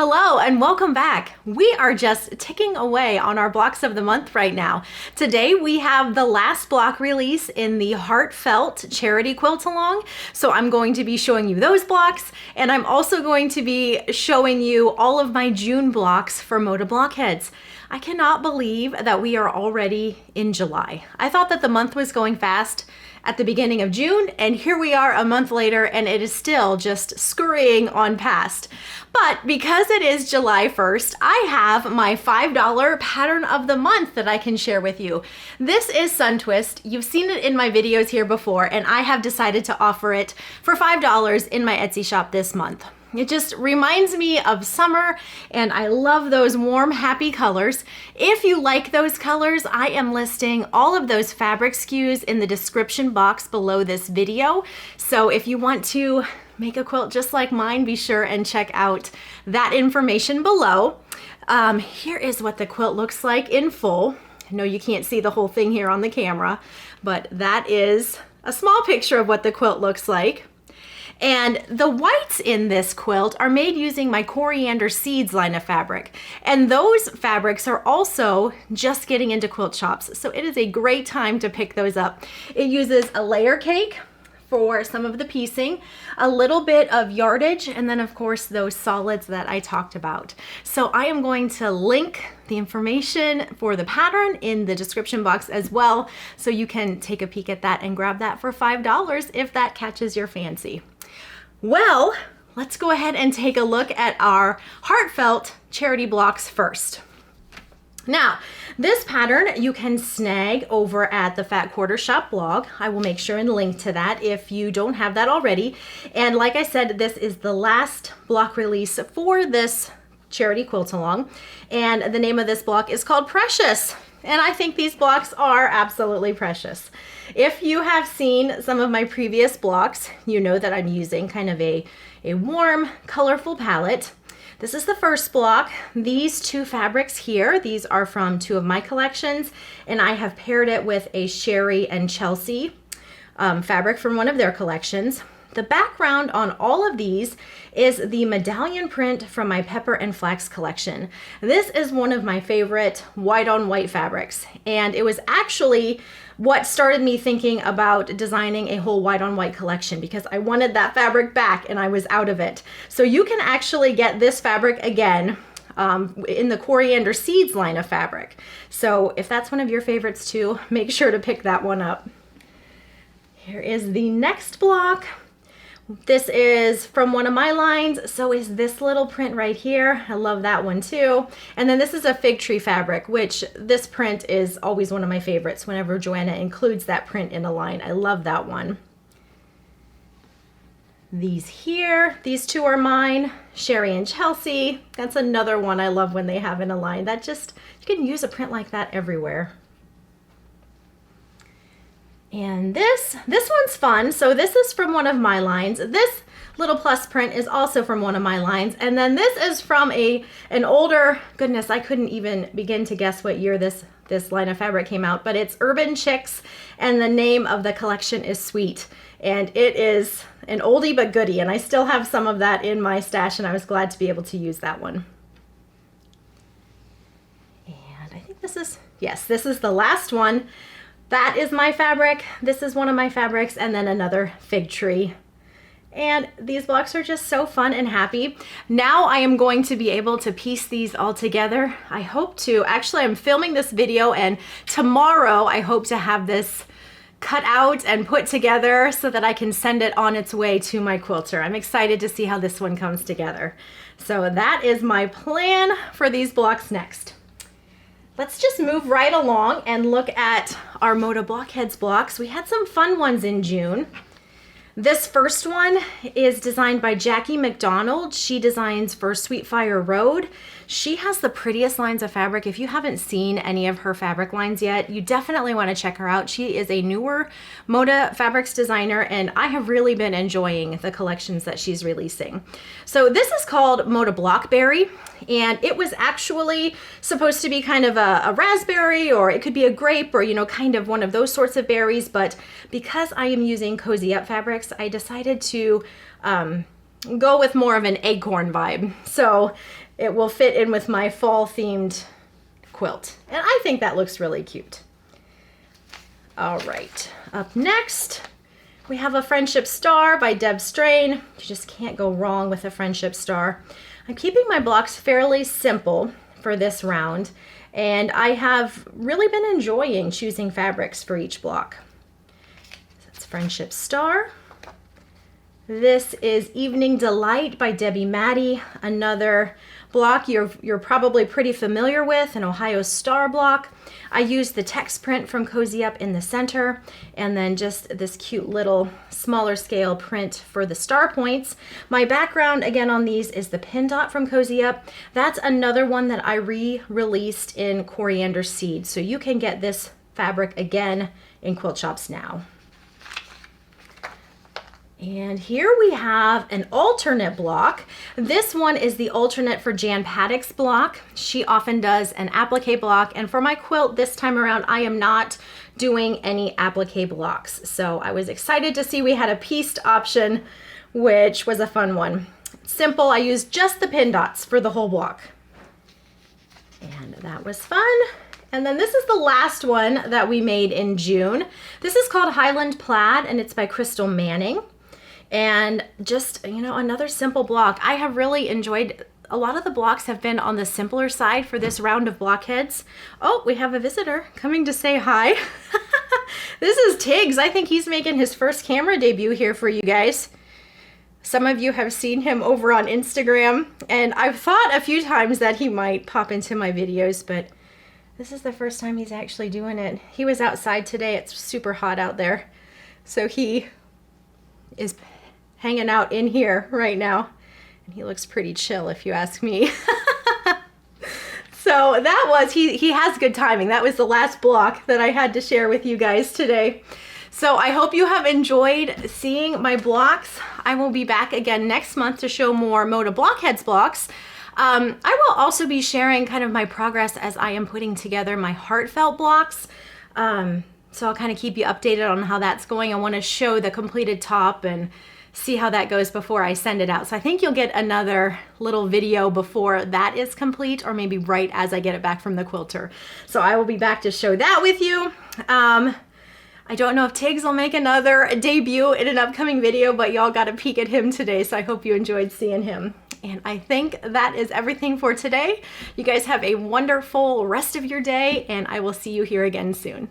Hello and welcome back. We are just ticking away on our blocks of the month right now. Today we have the last block release in the Heartfelt charity quilt along. So I'm going to be showing you those blocks, and I'm also going to be showing you all of my June blocks for Moda Blockheads. I cannot believe that we are already in July. I thought that the month was going fast at the beginning of June, and here we are a month later and it is still just scurrying on past. But because it is July 1st, I have my $5 pattern of the month that I can share with you. This is Sun Twist. You've seen it in my videos here before, and I have decided to offer it for $5 in my Etsy shop this month. It just reminds me of summer, and I love those warm, happy colors. If you like those colors, I am listing all of those fabric SKUs in the description box below this video. So if you want to make a quilt just like mine, be sure and check out that information below. Here is what the quilt looks like in full. I know you can't see the whole thing here on the camera, but that is a small picture of what the quilt looks like. And the whites in this quilt are made using my Coriander Seeds line of fabric. And those fabrics are also just getting into quilt shops. So it is a great time to pick those up. It uses a layer cake for some of the piecing, a little bit of yardage, and then of course those solids that I talked about. So I am going to link the information for the pattern in the description box as well, so you can take a peek at that and grab that for $5 if that catches your fancy. Well, let's go ahead and take a look at our Heartfelt charity blocks first. Now, this pattern you can snag over at the Fat Quarter Shop blog. I will make sure and link to that if you don't have that already. And like I said, this is the last block release for this charity quilt along. And the name of this block is called Precious. And I think these blocks are absolutely precious. If you have seen some of my previous blocks, you know that I'm using kind of a warm, colorful palette. This is the first block. These two fabrics here, these are from two of my collections, and I have paired it with a Sherry and Chelsea fabric from one of their collections. The background on all of these is the medallion print from my Pepper and Flax collection. This is one of my favorite white on white fabrics, and it was actually what started me thinking about designing a whole white on white collection, because I wanted that fabric back and I was out of it. So you can actually get this fabric again in the Coriander Seeds line of fabric. So if that's one of your favorites too, make sure to pick that one up. Here is the next block. This is from one of my lines, so is this little print right here. I love that one too. And then this is a fig tree fabric, which this print is always one of my favorites whenever Joanna includes that print in a line. I love that one. These here, these two are mine, Sherry and Chelsea. That's another one I love when they have in a line. That just, you can use a print like that everywhere. And this one's fun. So this is from one of my lines. This little plus print is also from one of my lines. And then this is from an older, goodness, I couldn't even begin to guess what year this line of fabric came out, but it's Urban Chicks, and the name of the collection is Sweet. And it is an oldie but goodie, and I still have some of that in my stash, and I was glad to be able to use that one. And I think this is, yes, this is the last one. That is my fabric. This is one of my fabrics, and then another fig tree. And these blocks are just so fun and happy. Now I am going to be able to piece these all together. I hope to, actually I'm filming this video, and tomorrow I hope to have this cut out and put together so that I can send it on its way to my quilter. I'm excited to see how this one comes together. So that is my plan for these blocks next. Let's just move right along and look at our Moda Blockheads blocks. We had some fun ones in June. This first one is designed by Jackie McDonald. She designs for Sweet Fire Road. She has the prettiest lines of fabric. If you haven't seen any of her fabric lines yet, you definitely want to check her out. She is a newer Moda fabrics designer, and I have really been enjoying the collections that she's releasing. So this is called Moda Blockberry, and it was actually supposed to be kind of a raspberry, or it could be a grape, or, you know, kind of one of those sorts of berries. But because I am using Cozy Up fabrics, I decided to go with more of an acorn vibe. So it will fit in with my fall themed quilt. And I think that looks really cute. All right, up next, we have a Friendship Star by Deb Strain. You just can't go wrong with a Friendship Star. I'm keeping my blocks fairly simple for this round, and I have really been enjoying choosing fabrics for each block. So that's Friendship Star. This is Evening Delight by Debbie Maddie, another block you're probably pretty familiar with, an Ohio Star block. I used the text print from Cozy Up in the center, and then just this cute little smaller scale print for the star points. My background again on these is the pin dot from Cozy Up. That's another one that I re-released in Coriander Seed, so you can get this fabric again in quilt shops now. And here we have an alternate block. This one is the alternate for Jan Paddock's block. She often does an applique block, and for my quilt this time around, I am not doing any applique blocks. So I was excited to see we had a pieced option, which was a fun one. Simple, I used just the pin dots for the whole block. And that was fun. And then this is the last one that we made in June. This is called Highland Plaid, and it's by Crystal Manning. And just, you know, another simple block. I have really enjoyed, a lot of the blocks have been on the simpler side for this round of blockheads. Oh, we have a visitor coming to say hi. This is Tiggs. I think he's making his first camera debut here for you guys. Some of you have seen him over on Instagram, and I've thought a few times that he might pop into my videos, but this is the first time he's actually doing it. He was outside today. It's super hot out there. So he is hanging out in here right now, and he looks pretty chill if you ask me. So that was, he has good timing. That was the last block that I had to share with you guys today. So I hope you have enjoyed seeing my blocks. I will be back again next month to show more Moda Blockheads blocks. I will also be sharing kind of my progress as I am putting together my Heartfelt blocks. So I'll kind of keep you updated on how that's going. I want to show the completed top and see how that goes before I send it out. So I think you'll get another little video before that is complete, or maybe right as I get it back from the quilter. So I will be back to show that with you. I don't know if Tiggs will make another debut in an upcoming video, but y'all got a peek at him today, so I hope you enjoyed seeing him. And I think that is everything for today. You guys have a wonderful rest of your day, and I will see you here again soon.